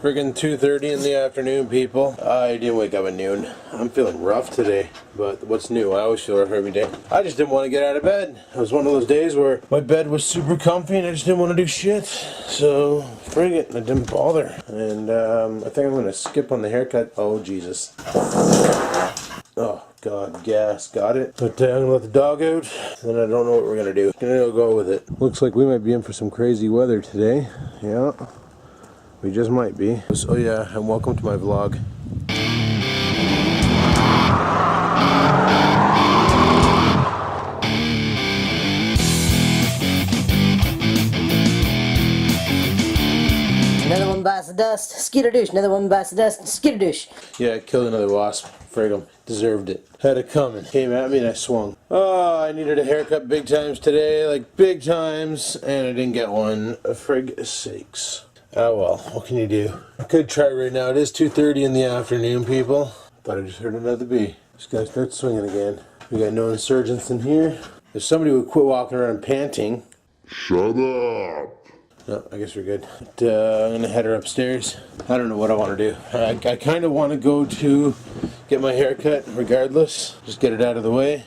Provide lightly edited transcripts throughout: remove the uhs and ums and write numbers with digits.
Friggin' 2:30 in the afternoon, people. I didn't wake up at noon. I'm feeling rough today, but what's new? I always feel rough every day. I just didn't want to get out of bed. It was one of those days where my bed was super comfy and I just didn't want to do shit. So, frig it, I didn't bother. And I think I'm going to skip on the haircut. Oh, Jesus. Oh, God, gas. Got it. But I'm going to let the dog out, and I don't know what we're going to do. Gonna go with it. Looks like we might be in for some crazy weather today. Yeah. We just might be. So yeah, and welcome to my vlog. Another one bites the dust, skitter-douche. Another one bites the dust, skitter-douche. Yeah, I killed another wasp. Frig 'em. Deserved it. Had it coming. Came at me and I swung. Oh, I needed a haircut big times today. Like big times. And I didn't get one. Frig sakes. Oh well, what can you do? I could try right now. It is 2:30 in the afternoon, people. Thought I just heard another bee. Just gotta start swinging again. We got no insurgents in here. If somebody would quit walking around panting. Shut up! No, I guess we're good. But, I'm gonna head her upstairs. I don't know what I want to do. I kind of want to go to get my hair cut regardless. Just get it out of the way.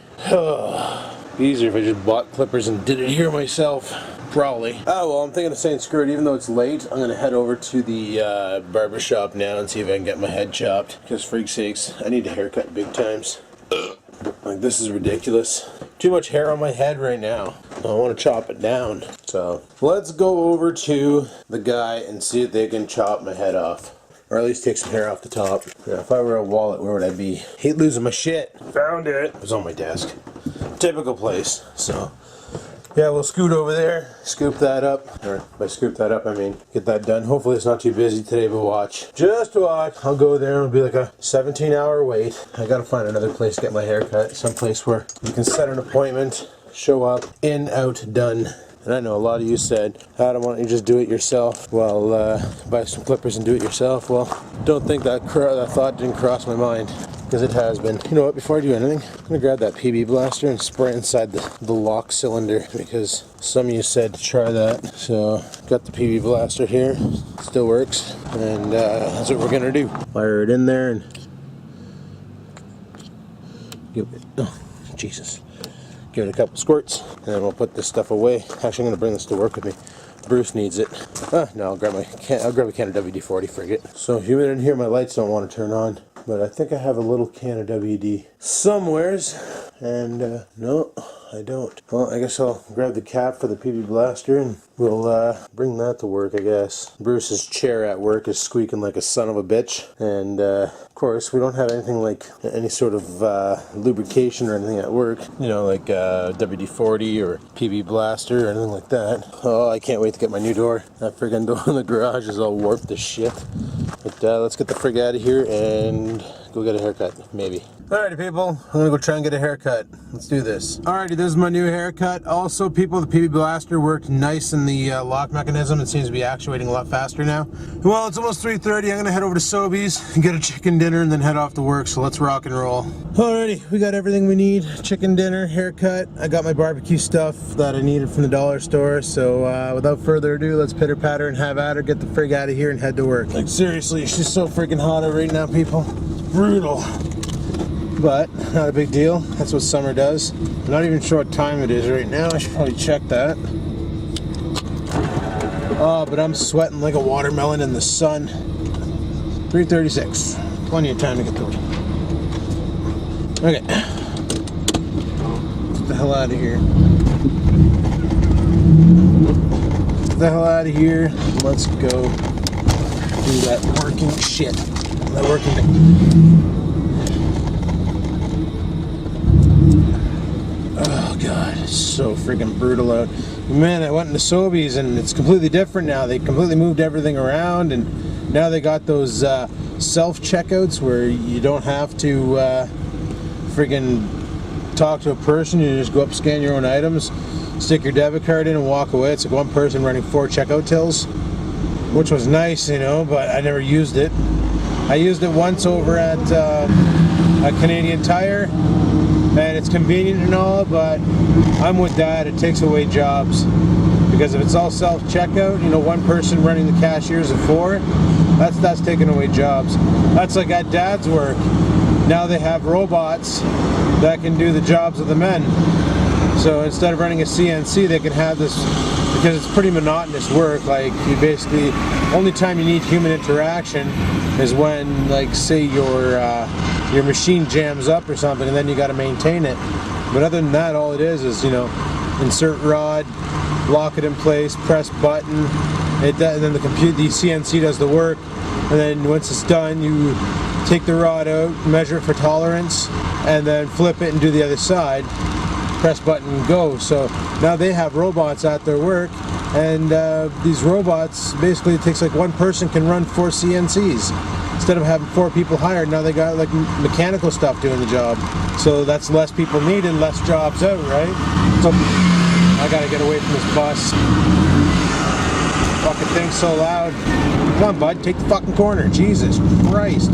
Easier if I just bought clippers and did it here myself. Probably. Oh well, I'm thinking of saying screw it. Even though it's late, I'm gonna head over to the barber shop now and see if I can get my head chopped. Because freak sakes, I need a haircut big times. Like this is ridiculous. Too much hair on my head right now. I want to chop it down. So let's go over to the guy and see if they can chop my head off. Or at least take some hair off the top. Yeah, if I were a wallet, where would I be? Hate losing my shit. Found it. It was on my desk. Typical place. So yeah, we'll scoot over there, scoop that up, or by scoop that up I mean get that done. Hopefully it's not too busy today, but watch. Just watch. I'll go there and it'll be like a 17-hour wait. I gotta find another place to get my hair cut. Someplace where you can set an appointment, show up, in, out, done. And I know a lot of you said, Adam, why don't you just do it yourself? Well, buy some clippers and do it yourself. Well, don't think that thought didn't cross my mind. Because it has been. You know what, before I do anything, I'm going to grab that PB blaster and spray inside the lock cylinder. Because some of you said to try that. So, got the PB blaster here. Still works. And that's what we're going to do. Fire it in there and give it, oh, Jesus. Give it a couple squirts. And then we'll put this stuff away. Actually, I'm going to bring this to work with me. Bruce needs it. No, I'll grab a can of WD-40, frigate. So if you're in here, my lights don't want to turn on. But I think I have a little can of WD somewheres. And no, I don't. Well, I guess I'll grab the cap for the PB blaster and we'll bring that to work, I guess. Bruce's chair at work is squeaking like a son of a bitch. And of course, we don't have anything like any sort of lubrication or anything at work. You know, like WD-40 or PB blaster or anything like that. Oh, I can't wait to get my new door. That friggin' door in the garage is all warped as shit. But let's get the frig out of here and go get a haircut, maybe. Alrighty people, I'm gonna go try and get a haircut. Let's do this. Alrighty, this is my new haircut. Also people, the PB blaster worked nice in the lock mechanism. It seems to be actuating a lot faster now. Well, it's almost 3:30. I'm gonna head over to Sobeys and get a chicken dinner and then head off to work, so let's rock and roll. Alrighty, we got everything we need. Chicken dinner, haircut. I got my barbecue stuff that I needed from the dollar store, so without further ado, let's pitter patter and have at her, get the frig out of here and head to work. Like seriously, she's so freaking hot out right now, people. Brutal. But not a big deal. That's what summer does. I'm not even sure what time it is right now. I should probably check that. Oh, but I'm sweating like a watermelon in the sun. 3:36. Plenty of time to get to work. Okay. Get the hell out of here. Get the hell out of here. Let's go do that working shit. That working thing. Oh god, it's so freaking brutal out. Man, I went into Sobeys and it's completely different now. They completely moved everything around and now they got those self-checkouts where you don't have to freaking talk to a person. You just go up, scan your own items, stick your debit card in and walk away. It's like one person running 4 checkout tills, which was nice, you know, but I never used it. I used it once over at a Canadian Tire. And it's convenient and all, but I'm with Dad, it takes away jobs. Because if it's all self-checkout, you know, one person running the cashiers of 4, That's taking away jobs. That's like at Dad's work. Now they have robots that can do the jobs of the men. So instead of running a CNC, they can have this, because it's pretty monotonous work. Like, you basically, only time you need human interaction is when, like, say your machine jams up or something, and then you got to maintain it. But other than that, all it is, you know, insert rod, lock it in place, press button, and then the CNC does the work. And then once it's done, you take the rod out, measure it for tolerance, and then flip it and do the other side. Press button and go. So now they have robots at their work, and these robots, basically it takes like one person can run 4 CNCs. Instead of having 4 people hired, now they got like mechanical stuff doing the job. So that's less people needed, less jobs out, right? So I gotta get away from this bus. Fucking thing's so loud. Come on, bud, take the fucking corner. Jesus Christ.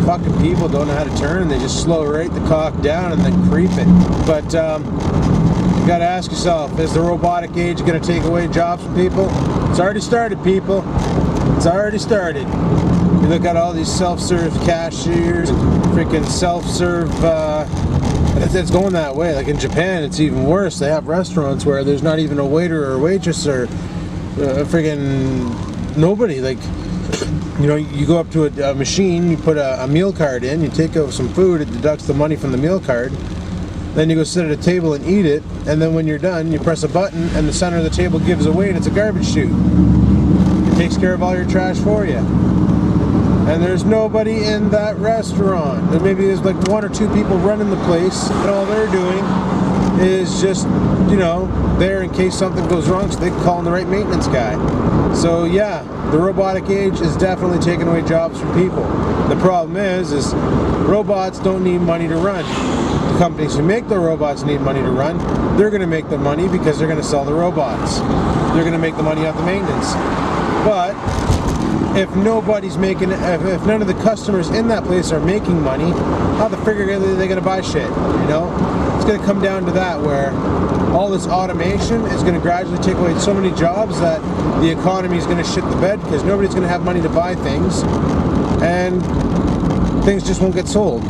Fucking people don't know how to turn. They just slow right the cock down and then creep it. But you gotta ask yourself, is the robotic age gonna take away jobs from people? It's already started, people. It's already started. You look at all these self-serve cashiers and freaking self-serve, it's going that way. Like in Japan, it's even worse. They have restaurants where there's not even a waiter or a waitress or freaking nobody. Like, you know, you go up to a machine, you put a meal card in, you take out some food, it deducts the money from the meal card, then you go sit at a table and eat it, and then when you're done, you press a button and the center of the table gives away and it's a garbage chute. It takes care of all your trash for you. And there's nobody in that restaurant. And maybe there's like 1 or 2 people running the place, and all they're doing is just, you know, there in case something goes wrong so they can call in the right maintenance guy. So yeah, the robotic age is definitely taking away jobs from people. The problem is robots don't need money to run. The companies who make the robots need money to run. They're going to make the money because they're going to sell the robots. They're going to make the money off the maintenance. But if nobody's making, if none of the customers in that place are making money, how the frig are they going to buy shit? You know, it's going to come down to that, where all this automation is going to gradually take away so many jobs that the economy is going to shit the bed, because nobody's going to have money to buy things, and things just won't get sold.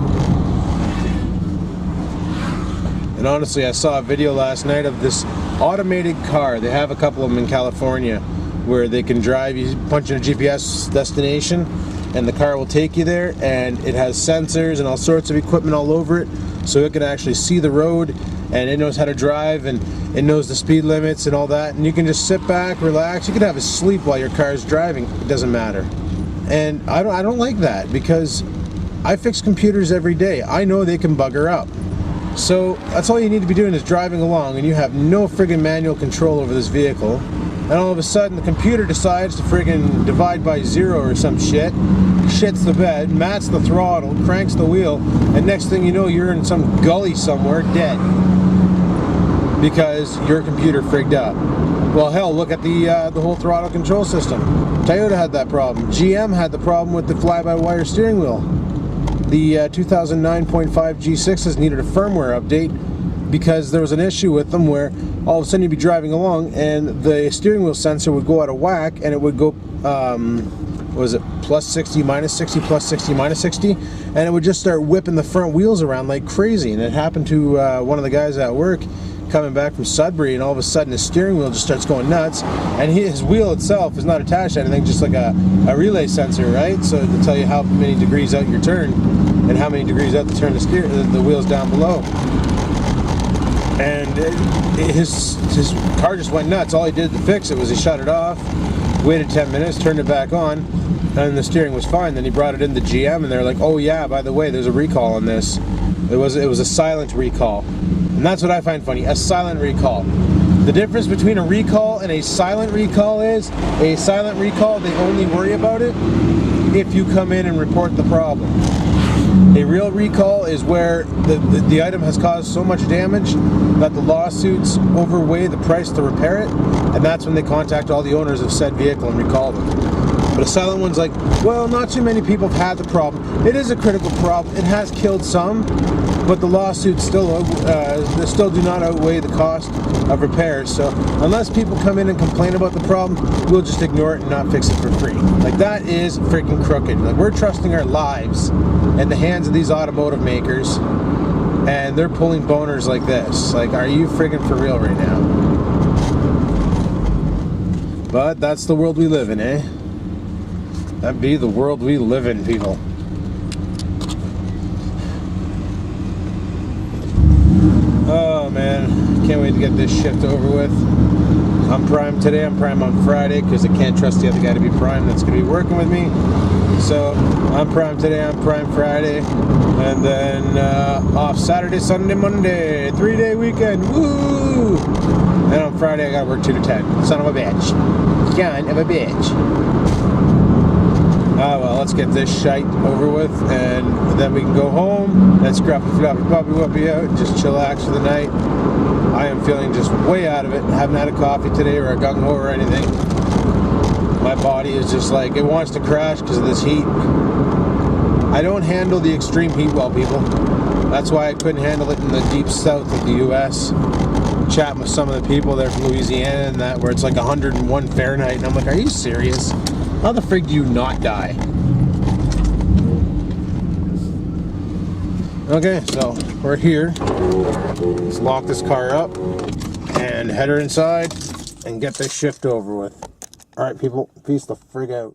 And honestly, I saw a video last night of this automated car. They have a couple of them in California, where they can drive, you punch in a GPS destination and the car will take you there, and it has sensors and all sorts of equipment all over it, so it can actually see the road, and it knows how to drive, and it knows the speed limits and all that, and you can just sit back, relax. You can have a sleep while your car is driving, it doesn't matter. And I don't like that, because I fix computers every day. I know they can bugger up. So that's all you need to be doing, is driving along, and you have no friggin' manual control over this vehicle. And all of a sudden the computer decides to friggin' divide by 0 or some shit, shits the bed, mats the throttle, cranks the wheel, and next thing you know, you're in some gully somewhere dead. Because your computer frigged up. Well, hell, look at the whole throttle control system. Toyota had that problem. GM had the problem with the fly-by-wire steering wheel. The 2009.5 G6s needed a firmware update, because there was an issue with them where all of a sudden you'd be driving along and the steering wheel sensor would go out of whack, and it would go, what was it, plus 60, minus 60, plus 60, minus 60, and it would just start whipping the front wheels around like crazy. And it happened to one of the guys at work coming back from Sudbury, and all of a sudden his steering wheel just starts going nuts, and his wheel itself is not attached to anything, just like a relay sensor, right? So to tell you how many degrees out your turn and how many degrees out to turn the wheels down below. And his car just went nuts. All he did to fix it was he shut it off, waited 10 minutes, turned it back on, and the steering was fine. Then he brought it into GM, and they're like, oh yeah, by the way, there's a recall on this. It was a silent recall. And that's what I find funny, a silent recall. The difference between a recall and a silent recall is, a silent recall, they only worry about it if you come in and report the problem. A real recall is where the item has caused so much damage that the lawsuits overweigh the price to repair it, and that's when they contact all the owners of said vehicle and recall them. But a silent one's like, well, not too many people have had the problem. It is a critical problem. It has killed some, but the lawsuits still do not outweigh the cost of repairs. So unless people come in and complain about the problem, we'll just ignore it and not fix it for free. Like, that is freaking crooked. Like, we're trusting our lives in the hands of these automotive makers, and they're pulling boners like this. Like, are you friggin' for real right now? But that's the world we live in, eh? That be the world we live in, people. Oh man, can't wait to get this shift over with. I'm prime today, I'm prime on Friday, because I can't trust the other guy to be prime that's going to be working with me. So I'm prime today, I'm prime Friday, and then off Saturday, Sunday, Monday, 3-day weekend, woo! And on Friday I gotta work 2 to 10. Son of a bitch. Son of a bitch. Ah well, let's get this shite over with, and then we can go home and scrap the floppy puppy whoopie out and just chillax for the night. I am feeling just way out of it. Haven't had a coffee today or a gung ho or anything. My body is just like, it wants to crash because of this heat. I don't handle the extreme heat well, people. That's why I couldn't handle it in the deep south of the US. Chatting with some of the people there from Louisiana and that, where it's like 101 Fahrenheit, and I'm like, are you serious? How the frig do you not die? Okay, so we're here. Let's lock this car up and head her inside and get this shift over with. Alright people, peace the frig out.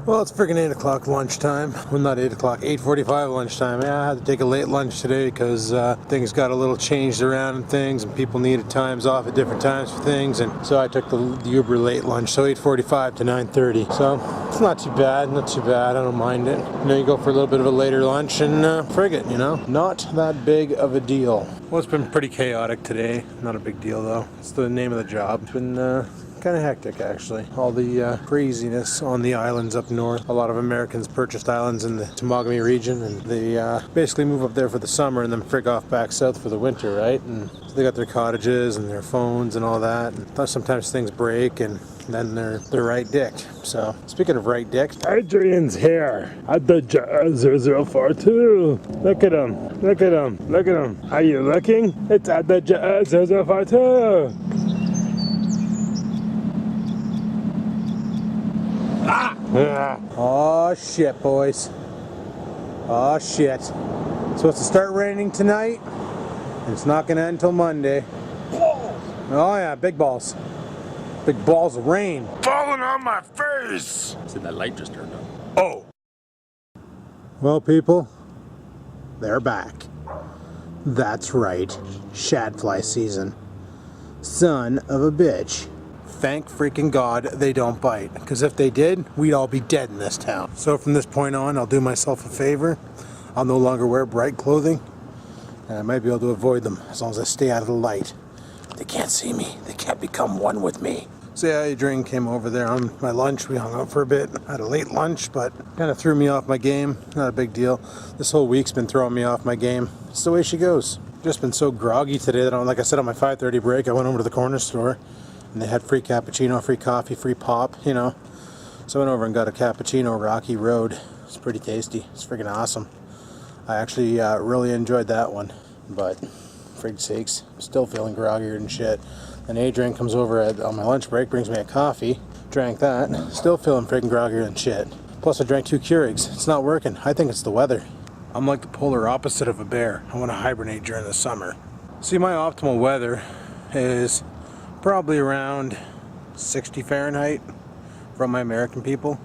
Well, it's friggin' 8 o'clock lunchtime. Well, not 8 o'clock, 8:45 lunchtime. Yeah, I had to take a late lunch today because things got a little changed around and things, and people needed times off at different times for things, and so I took the Uber late lunch, so 8:45 to 9:30. So it's not too bad, not too bad. I don't mind it. You know, you go for a little bit of a later lunch and frig it, you know? Not that big of a deal. Well, it's been pretty chaotic today. Not a big deal, though. It's the name of the job. It's been kind of hectic, actually. All the craziness on the islands up north. A lot of Americans purchased islands in the Muggy region, and they basically move up there for the summer and then frig off back south for the winter, right? And so they got their cottages and their phones and all that. And sometimes things break, and then they're right dicked. So speaking of right dicked, Adrian's here at the 0042. Look at him. Look at him. Look at him. Are you looking? It's at the 0042. Oh shit, boys. Oh shit. It's supposed to start raining tonight, and it's not gonna end until Monday. Oh yeah, big balls. Big balls of rain. Falling on my face! Said that light just turned on. Oh! Well, people, they're back. That's right. Shadfly season. Son of a bitch. Thank freaking God they don't bite, because if they did, we'd all be dead in this town. So from this point on, I'll do myself a favor. I'll no longer wear bright clothing, and I might be able to avoid them as long as I stay out of the light. They can't see me. They can't become one with me. So yeah, Adrian came over there on my lunch. We hung out for a bit. Had a late lunch, but kind of threw me off my game. Not a big deal. This whole week's been throwing me off my game. It's the way she goes. Just been so groggy today that, like I said, on my 5:30 break, I went over to the corner store. And they had free cappuccino, free coffee, free pop, you know. So I went over and got a cappuccino Rocky Road. It's pretty tasty. It's freaking awesome. I actually really enjoyed that one. But, frig sakes, I'm still feeling groggier and shit. And Adrian comes over on my lunch break, brings me a coffee. Drank that. Still feeling freaking groggier and shit. Plus I drank 2 Keurigs. It's not working. I think it's the weather. I'm like the polar opposite of a bear. I want to hibernate during the summer. See, my optimal weather is probably around 60 Fahrenheit from my American people,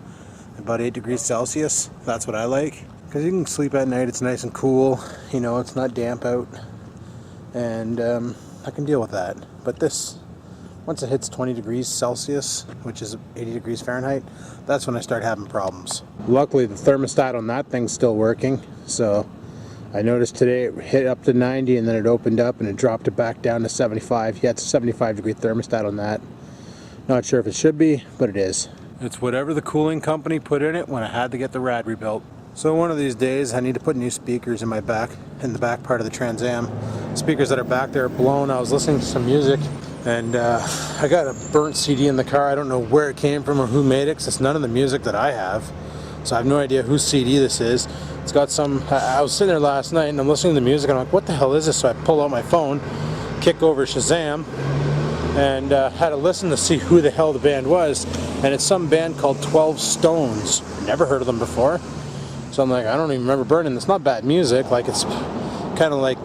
about 8 degrees Celsius. That's what I like, because you can sleep at night. It's nice and cool, you know, it's not damp out, and I can deal with that. But this, once it hits 20 degrees Celsius, which is 80 degrees Fahrenheit, that's when I start having problems. Luckily the thermostat on that thing's still working, so I noticed today it hit up to 90 and then it opened up and it dropped it back down to 75. Yeah, it's a 75 degree thermostat on that. Not sure if it should be, but it is. It's whatever the cooling company put in it when I had to get the rad rebuilt. So one of these days I need to put new speakers in the back part of the Trans Am. Speakers that are back there are blown. I was listening to some music And I got a burnt CD in the car. I don't know where it came from or who made it, because it's none of the music that I have. So I have no idea whose CD this is. It's got some, I was sitting there last night and I'm listening to the music and I'm like, what the hell is this? So I pull out my phone, kick over Shazam, and had to listen to see who the hell the band was. And it's some band called 12 Stones. Never heard of them before. So I'm like, I don't even remember burning. It's not bad music. Like, it's kind of like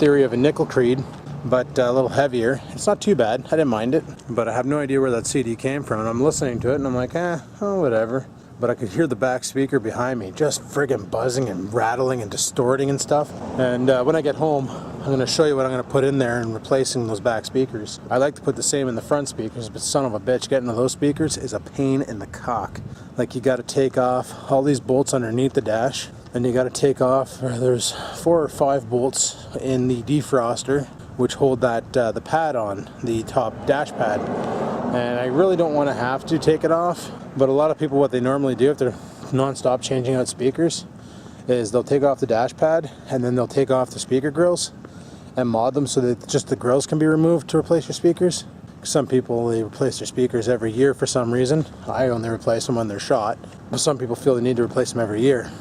Theory of a Nickel Creed, but a little heavier. It's not too bad. I didn't mind it. But I have no idea where that CD came from. And I'm listening to it and I'm like, oh, whatever. But I could hear the back speaker behind me just friggin' buzzing and rattling and distorting and stuff. And when I get home, I'm going to show you what I'm going to put in there and replacing those back speakers. I like to put the same in the front speakers, but son of a bitch, getting to those speakers is a pain in the cock. Like, you got to take off all these bolts underneath the dash, and you got to take off, there's 4 or 5 bolts in the defroster, which hold that the pad on, the top dash pad. And I really don't want to have to take it off, but a lot of people, what they normally do if they're non-stop changing out speakers is they'll take off the dash pad and then they'll take off the speaker grills and mod them so that just the grills can be removed to replace your speakers. Some people, they replace their speakers every year for some reason. I only replace them when they're shot, but some people feel they need to replace them every year.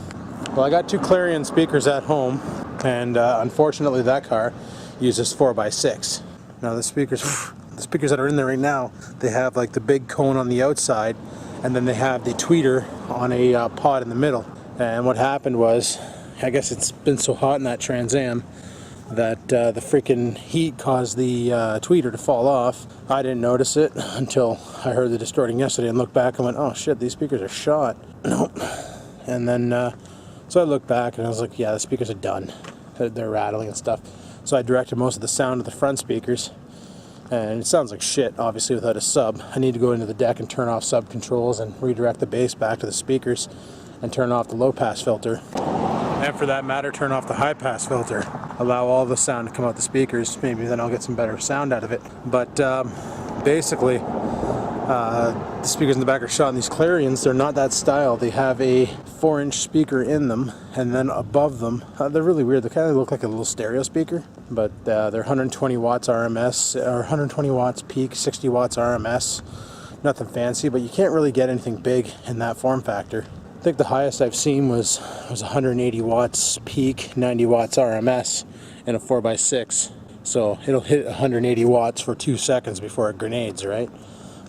Well, I got 2 Clarion speakers at home, and unfortunately that car uses 4x6. Now the speakers that are in there right now, they have like the big cone on the outside, and then they have the tweeter on a pod in the middle. And what happened was, I guess it's been so hot in that Trans Am that the freaking heat caused the tweeter to fall off. I didn't notice it until I heard the distorting yesterday and looked back and went, oh shit, these speakers are shot. Nope. And then so I looked back and I was like, yeah, the speakers are done. They're rattling and stuff. So I directed most of the sound to the front speakers. And it sounds like shit, obviously, without a sub. I need to go into the deck and turn off sub controls and redirect the bass back to the speakers and turn off the low pass filter. And for that matter, turn off the high pass filter. Allow all the sound to come out the speakers. Maybe then I'll get some better sound out of it. But basically, the speakers in the back are shot in these Clarions. They're not that style. They have a 4-inch speaker in them, and then above them, they're really weird. They kind of look like a little stereo speaker, but they're 120 watts RMS, or 120 watts peak, 60 watts RMS. Nothing fancy, but you can't really get anything big in that form factor. I think the highest I've seen was 180 watts peak, 90 watts RMS in a 4x6. So it'll hit 180 watts for 2 seconds before it grenades, right?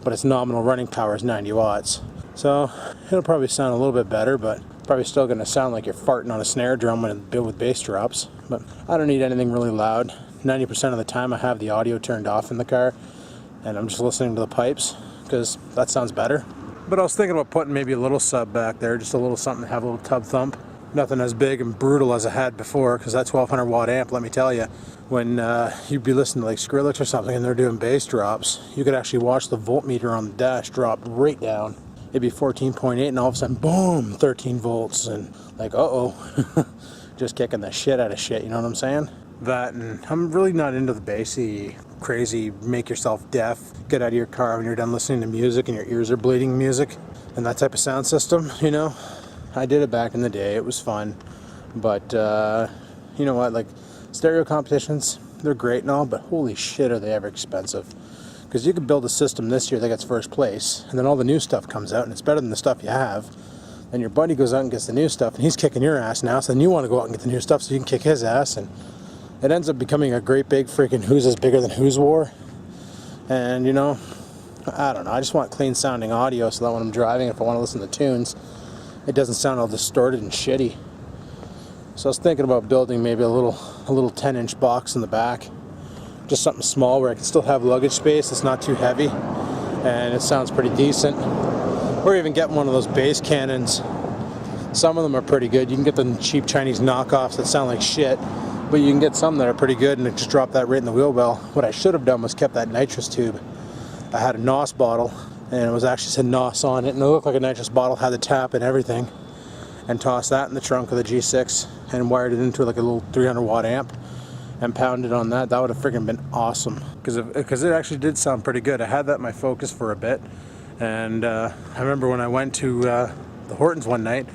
But its nominal running power is 90 watts. So it'll probably sound a little bit better, but probably still going to sound like you're farting on a snare drum when it's built with bass drops. But I don't need anything really loud. 90% of the time I have the audio turned off in the car, and I'm just listening to the pipes, because that sounds better. But I was thinking about putting maybe a little sub back there, just a little something to have a little tub thump. Nothing as big and brutal as I had before, because that 1200 watt amp, let me tell you, when you'd be listening to like Skrillex or something and they're doing bass drops, you could actually watch the voltmeter on the dash drop right down. It'd be 14.8 and all of a sudden, boom, 13 volts, and like, uh-oh, just kicking the shit out of shit, you know what I'm saying? That, and I'm really not into the bassy, crazy, make yourself deaf, get out of your car when you're done listening to music and your ears are bleeding music, and that type of sound system, you know? I did it back in the day, it was fun, but you know what, like, stereo competitions, they're great and all, but holy shit are they ever expensive. Because you could build a system this year that gets first place, and then all the new stuff comes out, and it's better than the stuff you have, and your buddy goes out and gets the new stuff, and he's kicking your ass now, so then you want to go out and get the new stuff so you can kick his ass, and it ends up becoming a great big freaking who's is bigger than who's war. And you know, I don't know, I just want clean sounding audio so that when I'm driving, if I want to listen to tunes, it doesn't sound all distorted and shitty. So I was thinking about building maybe a little 10-inch box in the back, just something small where I can still have luggage space. It's not too heavy, and it sounds pretty decent. Or even get one of those bass cannons. Some of them are pretty good. You can get the cheap Chinese knockoffs that sound like shit, but you can get some that are pretty good, and just drop that right in the wheel well. What I should have done was kept that nitrous tube. I had a NOS bottle, and it was actually said NOS on it, and it looked like a nitrous bottle, had the tap and everything, and tossed that in the trunk of the G6 and wired it into like a little 300 watt amp and pounded on that. That would have freaking been awesome, because it actually did sound pretty good. I had that in my Focus for a bit, and I remember when I went to the Hortons one night,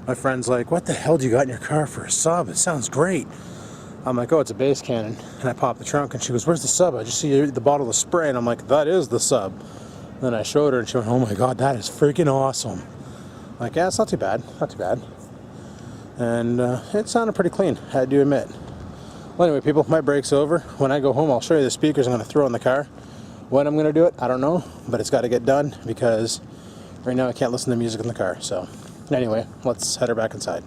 my friend's like, what the hell do you got in your car for a sub? It sounds great. I'm like, oh, it's a bass cannon. And I pop the trunk and she goes, where's the sub? I just see the bottle of spray. And I'm like, that is the sub. Then I showed her and she went, oh my god, that is freaking awesome. I'm like, yeah, it's not too bad. Not too bad. And it sounded pretty clean, I do admit. Well, anyway, people, my break's over. When I go home, I'll show you the speakers I'm going to throw in the car. When I'm going to do it, I don't know. But it's got to get done because right now I can't listen to music in the car. So anyway, let's head her back inside.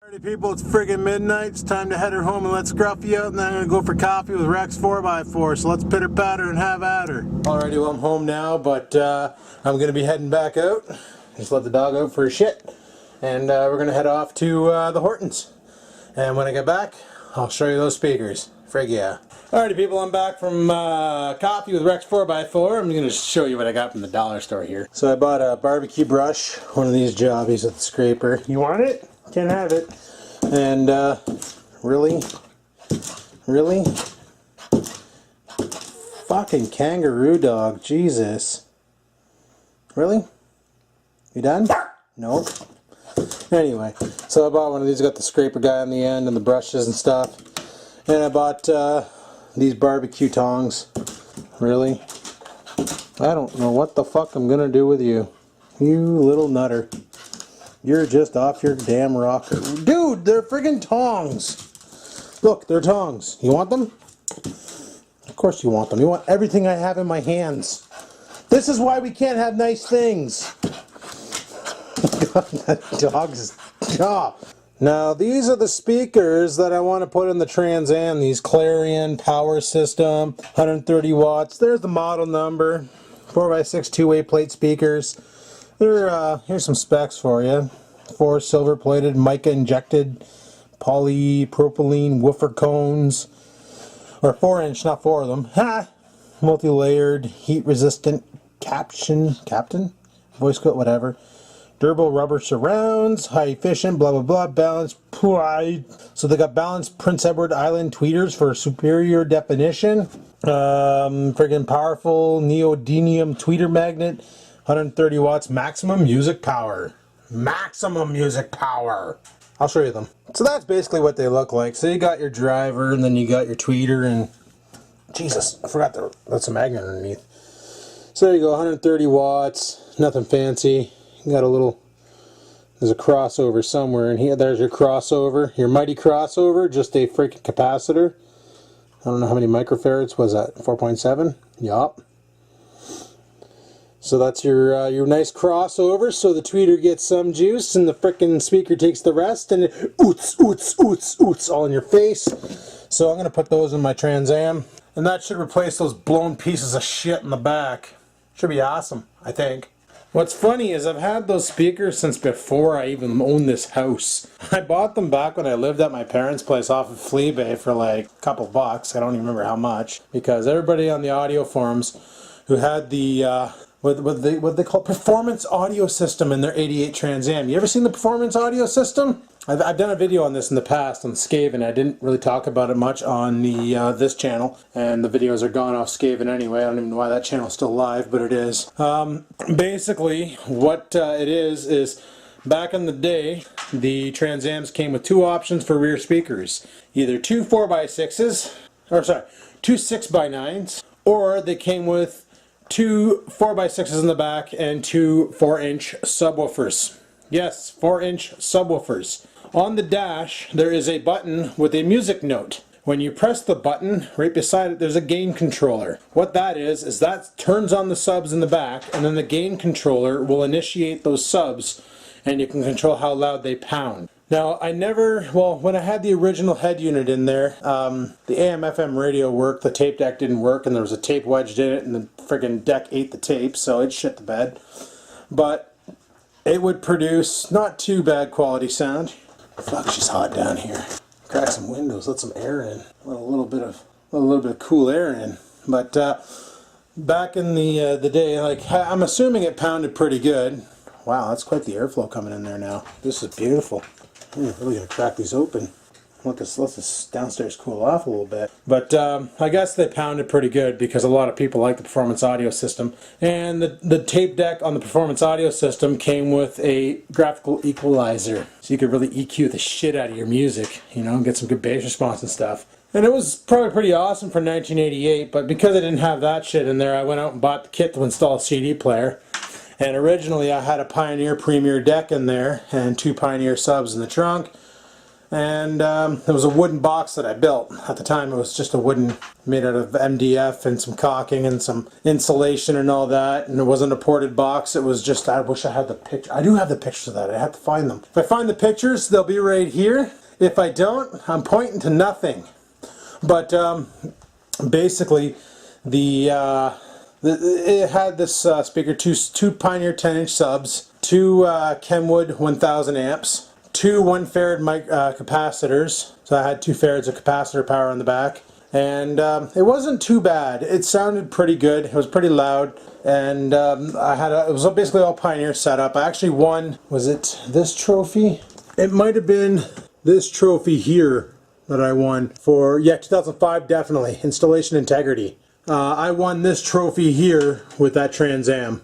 Alrighty people, it's friggin' midnight. It's time to head her home and let Scruffy out, and then I'm gonna go for coffee with Rex 4x4. So let's pitter patter and have at her. Alrighty, well I'm home now, but I'm gonna be heading back out. Just let the dog out for a shit, and we're gonna head off to the Hortons. And when I get back, I'll show you those speakers. Frig yeah. Alrighty people, I'm back from coffee with Rex 4x4. I'm gonna show you what I got from the dollar store here. So I bought a barbecue brush, one of these jobbies with the scraper. You want it? Can't have it. And really fucking kangaroo dog, Jesus, really, you done? Nope. Anyway, so I bought one of these, got the scraper guy on the end and the brushes and stuff, and I bought these barbecue tongs. Really, I don't know what the fuck I'm gonna do with you, you little nutter. You're just off your damn rocker. Dude, they're friggin' tongs. Look, they're tongs. You want them? Of course you want them. You want everything I have in my hands. This is why we can't have nice things. God, that dog's jaw. Now, these are the speakers that I want to put in the Trans Am. These Clarion Power System, 130 watts. There's the model number. 4x6 two-way plate speakers. Here's some specs for you. 4 silver-plated, mica-injected polypropylene woofer cones. Or 4-inch, not 4 of them. Ha! Multi-layered, heat-resistant captain? Voice coat, whatever. Durable rubber surrounds, high-efficient, blah, blah, blah, balanced. So they got balanced Prince Edward Island tweeters for superior definition. Friggin' powerful neodymium tweeter magnet. 130 watts maximum music power. Maximum music power. I'll show you them. So that's basically what they look like. So you got your driver and then you got your tweeter and Jesus, I forgot that's a magnet underneath. So there you go, 130 watts, nothing fancy. You got a little, there's a crossover somewhere in here. There's your crossover, your mighty crossover, just a freaking capacitor. I don't know how many microfarads was that, 4.7? Yup. So that's your nice crossover, so the tweeter gets some juice and the frickin' speaker takes the rest, and it oots, oots, oots, oots all in your face. So I'm going to put those in my Trans Am, and that should replace those blown pieces of shit in the back. Should be awesome, I think. What's funny is I've had those speakers since before I even owned this house. I bought them back when I lived at my parents' place off of Fleabay for like a couple bucks. I don't even remember how much, because everybody on the audio forums who had the what they call performance audio system in their 88 Trans Am. You ever seen the performance audio system? I've done a video on this in the past on Skaven. I didn't really talk about it much on the this channel, and the videos are gone off Skaven anyway. I don't even know why that channel is still live, but it is. Basically, what it is back in the day, the Trans Ams came with 2 options for rear speakers. Either 2 4x6s, or sorry, 2 6x9s, or they came with 2 4x6s in the back and 2 4-inch subwoofers. Yes, 4-inch subwoofers. On the dash, there is a button with a music note. When you press the button, right beside it, there's a gain controller. What that is that turns on the subs in the back, and then the gain controller will initiate those subs, and you can control how loud they pound. Now, when I had the original head unit in there, the AM/FM radio worked, the tape deck didn't work, and there was a tape wedged in it, and the friggin' deck ate the tape, so it shit the bed. But it would produce not too bad quality sound. Fuck, she's hot down here. Crack some windows, let some air in. Let a little bit of cool air in. But back in the day, like, I'm assuming it pounded pretty good. Wow, that's quite the airflow coming in there now. This is beautiful. I'm really gonna crack these open. let this downstairs cool off a little bit. But I guess they pounded pretty good because a lot of people like the performance audio system. And the tape deck on the performance audio system came with a graphical equalizer. So you could really EQ the shit out of your music, you know, and get some good bass response and stuff. And it was probably pretty awesome for 1988, but because I didn't have that shit in there, I went out and bought the kit to install a CD player. And originally I had a Pioneer Premier deck in there and 2 Pioneer subs in the trunk. And it was a wooden box that I built. At the time it was just a wooden, made out of MDF and some caulking and some insulation and all that. And it wasn't a ported box, it was just, I wish I had the picture. I do have the pictures of that, I have to find them. If I find the pictures, they'll be right here. If I don't, I'm pointing to nothing. But basically, it had this speaker, two Pioneer 10-inch subs, 2 Kenwood 1000 amps, 2 1 farad capacitors. So I had 2 farads of capacitor power on the back. And it wasn't too bad. It sounded pretty good. It was pretty loud. And it was basically all Pioneer setup. I actually won, was it this trophy? It might have been this trophy here that I won for, yeah, 2005 definitely, installation integrity. I won this trophy here with that Trans Am,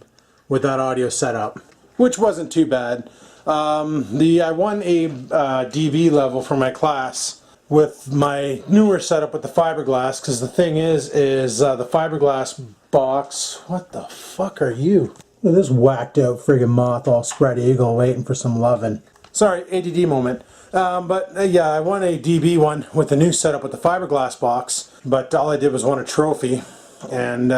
with that audio setup, which wasn't too bad. I won a DV level for my class with my newer setup with the fiberglass, because the thing is the fiberglass box, what the fuck are you? Look at this whacked out friggin' moth all spread eagle waiting for some lovin'. Sorry, ADD moment. Yeah, I won a DB one with the new setup with the fiberglass box, but all I did was won a trophy, and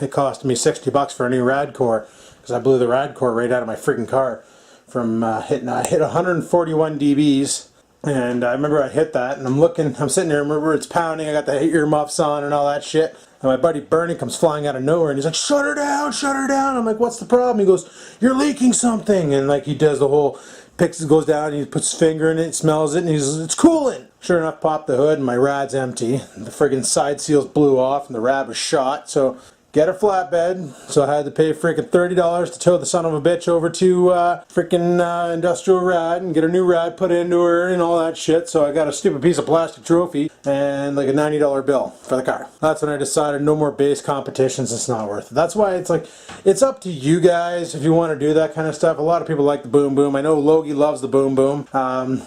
it cost me $60 for a new rad core, because I blew the rad core right out of my friggin' car from I hit 141 dBs, and I remember I hit that, and I'm sitting there, remember it's pounding, I got the earmuffs on and all that shit, and my buddy Bernie comes flying out of nowhere, and he's like, shut her down, shut her down. I'm like, what's the problem? He goes, you're leaking something, and like he does the whole, goes down and he puts his finger in it, smells it, and he's, it's cooling. Sure enough, popped the hood and my rad's empty. The friggin' side seals blew off and the rad was shot. So get a flatbed. So I had to pay freaking $30 to tow the son of a bitch over to freaking Industrial Rad and get a new rad put into her and all that shit. So I got a stupid piece of plastic trophy and like a $90 bill for the car. That's when I decided no more bass competitions, it's not worth it. That's why it's like, it's up to you guys if you want to do that kind of stuff. A lot of people like the boom boom. I know Logie loves the boom boom.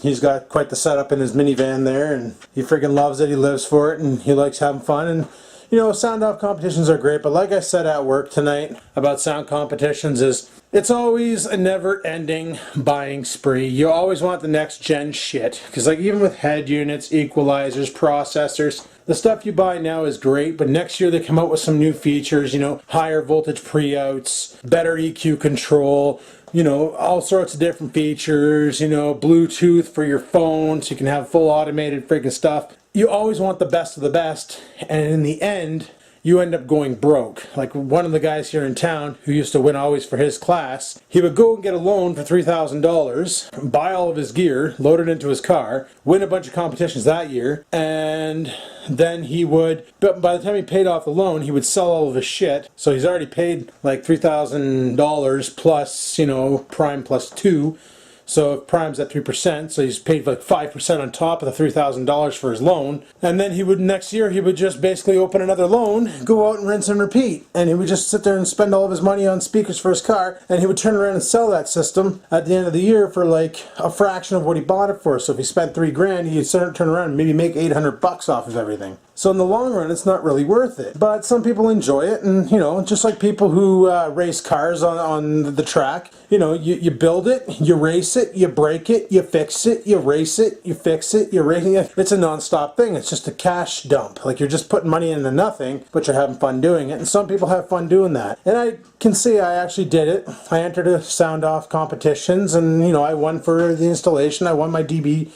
He's got quite the setup in his minivan there and he freaking loves it, he lives for it, and he likes having fun. And you know, sound off competitions are great, but like I said at work tonight about sound competitions is, it's always a never-ending buying spree. You always want the next gen shit, because like even with head units, equalizers, processors, the stuff you buy now is great, but next year they come out with some new features, you know, higher voltage pre-outs, better EQ control, you know, all sorts of different features, you know, Bluetooth for your phone so you can have full automated freaking stuff. You always want the best of the best, and in the end, you end up going broke. Like one of the guys here in town who used to win always for his class, he would go and get a loan for $3,000, buy all of his gear, load it into his car, win a bunch of competitions that year, and then he would, but by the time he paid off the loan, he would sell all of his shit. So he's already paid like $3,000 plus, you know, prime plus 2. So if prime's at 3%, so he's paid like 5% on top of the $3,000 for his loan. And then he would, next year, he would just basically open another loan, go out and rinse and repeat. And he would just sit there and spend all of his money on speakers for his car, and he would turn around and sell that system at the end of the year for like a fraction of what he bought it for. So if he spent $3,000, he'd turn around and maybe make $800 off of everything. So in the long run, it's not really worth it. But some people enjoy it, and you know, just like people who race cars on the track, you know, you build it, you race it, you break it, you fix it, you race it, you fix it, you race it. It's a non-stop thing. It's just a cash dump. Like you're just putting money into nothing, but you're having fun doing it. And some people have fun doing that. And I can say I actually did it. I entered a sound off competitions, and you know, I won for the installation. I won my DB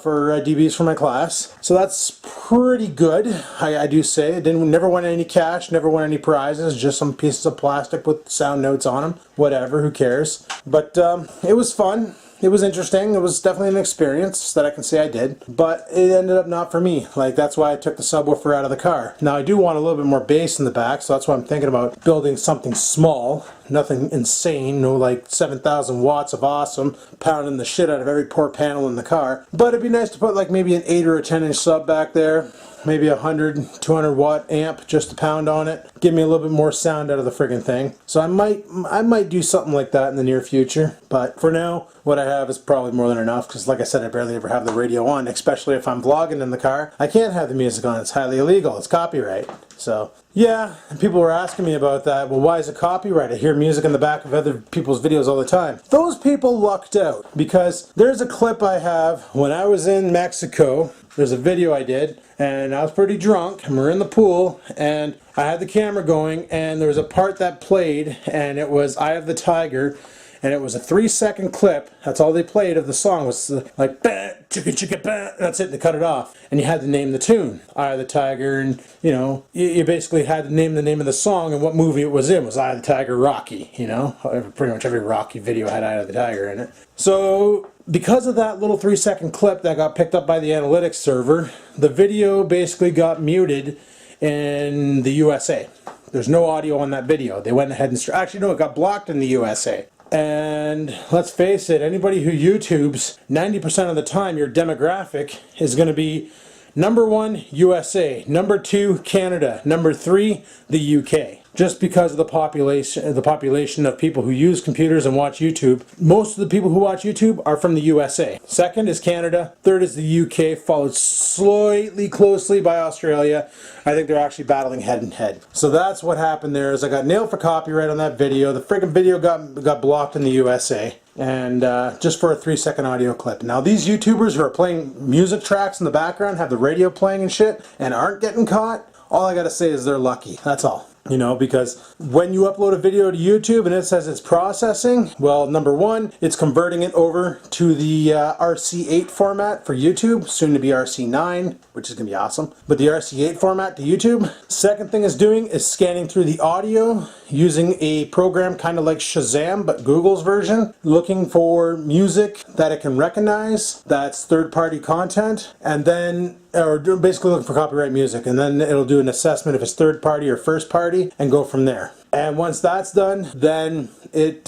for DBs for my class. So that's pretty good. I do say. I never won any cash, never won any prizes, just some pieces of plastic with sound notes on them. Whatever, who cares? But it was fun. it was interesting. It was definitely an experience that I can say I did, but it ended up not for me. Like, that's why I took the subwoofer out of the car. Now, I do want a little bit more bass in the back, so that's why I'm thinking about building something small. Nothing insane, no like 7,000 watts of awesome, pounding the shit out of every poor panel in the car. But it'd be nice to put like maybe an 8 or a 10 inch sub back there. Maybe a 100, 200 watt amp just to pound on it. Give me a little bit more sound out of the friggin' thing. So I might do something like that in the near future. But for now, what I have is probably more than enough, because like I said, I barely ever have the radio on, especially if I'm vlogging in the car. I can't have the music on. It's highly illegal. It's copyright. So yeah, and people were asking me about that. Well, why is it copyright? I hear music in the back of other people's videos all the time. Those people lucked out, because there's a clip I have when I was in Mexico. There's a video I did, and I was pretty drunk, and we're in the pool, and I had the camera going, and there was a part that played, and it was Eye of the Tiger, and it was a 3-second clip. That's all they played of the song, was like, bah, chicka chicka bah, that's it, and they cut it off. And you had to name the tune, Eye of the Tiger, and you know, you basically had to name the name of the song and what movie it was in. Was Eye of the Tiger Rocky, you know? Pretty much every Rocky video had Eye of the Tiger in it. So, because of that little 3-second clip that got picked up by the analytics server, the video basically got muted in the USA. There's no audio on that video. They went ahead and... Actually, no, it got blocked in the USA. And let's face it, anybody who YouTubes, 90% of the time your demographic is going to be number 1, USA, number 2, Canada, number 3, the UK. Just because of the population of people who use computers and watch YouTube. Most of the people who watch YouTube are from the USA. Second is Canada. Third is the UK, followed slightly closely by Australia. I think they're actually battling head and head. So that's what happened there, is I got nailed for copyright on that video. The friggin' video got blocked in the USA. And just for a 3-second audio clip. Now these YouTubers who are playing music tracks in the background, have the radio playing and shit, and aren't getting caught, all I gotta say is they're lucky. That's all. You know, because when you upload a video to YouTube and it says it's processing, well, number 1, it's converting it over to the RC8 format for YouTube, soon to be RC9, which is going to be awesome. But the RC8 format to YouTube. Second thing it's doing is scanning through the audio using a program kind of like Shazam, but Google's version, looking for music that it can recognize, that's third-party content, and then or basically looking for copyright music, and then it'll do an assessment if it's third party or first party and go from there. And once that's done, then it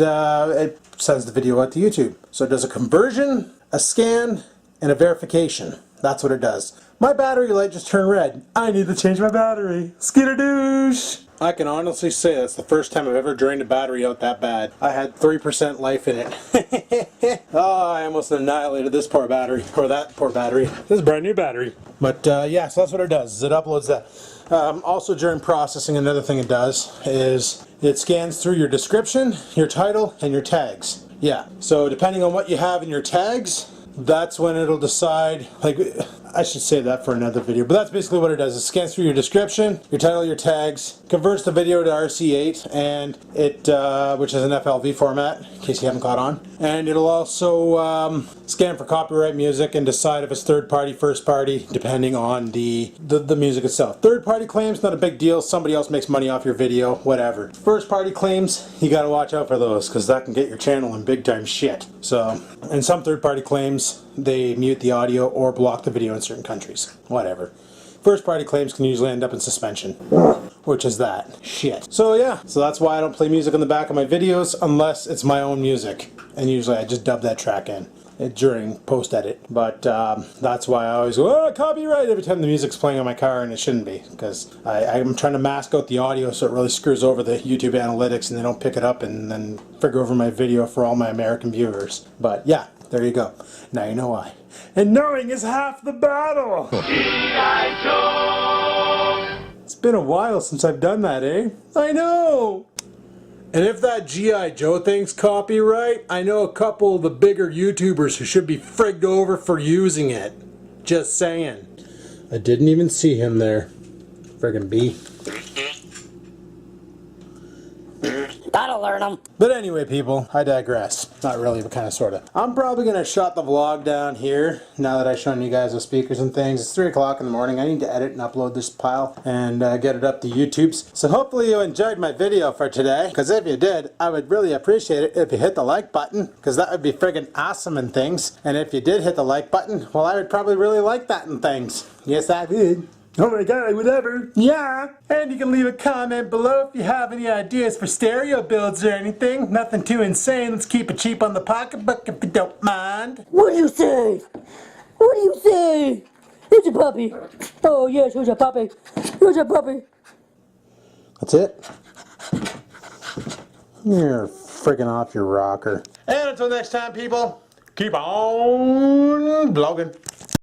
sends the video out to YouTube. So it does a conversion, a scan, and a verification. That's what it does. My battery light just turned red. I need to change my battery. Skitadoosh! I can honestly say that's the first time I've ever drained a battery out that bad. I had 3% life in it. Oh, I almost annihilated this poor battery, or that poor battery. This is a brand new battery. But yeah, so that's what it does. It uploads that. Also during processing, another thing it does is it scans through your description, your title, and your tags. Yeah, so depending on what you have in your tags, that's when it'll decide, like, I should say that for another video, but that's basically what it does. It scans through your description, your title, your tags, converts the video to RC8, and it, which is an FLV format, in case you haven't caught on. And it'll also scan for copyright music and decide if it's third party, first party, depending on the music itself. Third party claims, not a big deal. Somebody else makes money off your video, whatever. First party claims, you gotta watch out for those, because that can get your channel in big time shit. So, and some third party claims, they mute the audio or block the video in certain countries. Whatever. First party claims can usually end up in suspension. Which is that. Shit. So yeah, so that's why I don't play music in the back of my videos unless it's my own music. And usually I just dub that track in during post-edit. But that's why I always go, oh, copyright, every time the music's playing on my car, and it shouldn't be. Because I'm trying to mask out the audio so it really screws over the YouTube analytics and they don't pick it up and then figure over my video for all my American viewers. But yeah, there you go. Now you know why. And knowing is half the battle! G.I. Joe! It's been a while since I've done that, eh? I know! And if that G.I. Joe thing's copyright, I know a couple of the bigger YouTubers who should be frigged over for using it. Just saying. I didn't even see him there. Friggin' bee. That'll learn them. But anyway, people, I digress. Not really, but kind of, sort of. I'm probably going to shut the vlog down here now that I've shown you guys the speakers and things. It's 3 o'clock in the morning. I need to edit and upload this pile and get it up to YouTube's. So hopefully you enjoyed my video for today, because if you did, I would really appreciate it if you hit the like button, because that would be friggin' awesome and things. And if you did hit the like button, well, I would probably really like that and things. Yes, I would. Oh my god, whatever. Yeah. And you can leave a comment below if you have any ideas for stereo builds or anything. Nothing too insane. Let's keep it cheap on the pocketbook if you don't mind. What do you say? What do you say? It's a puppy. Oh yes, who's a puppy? Who's a puppy? That's it? You're friggin' off your rocker. And until next time, people, keep on vlogging.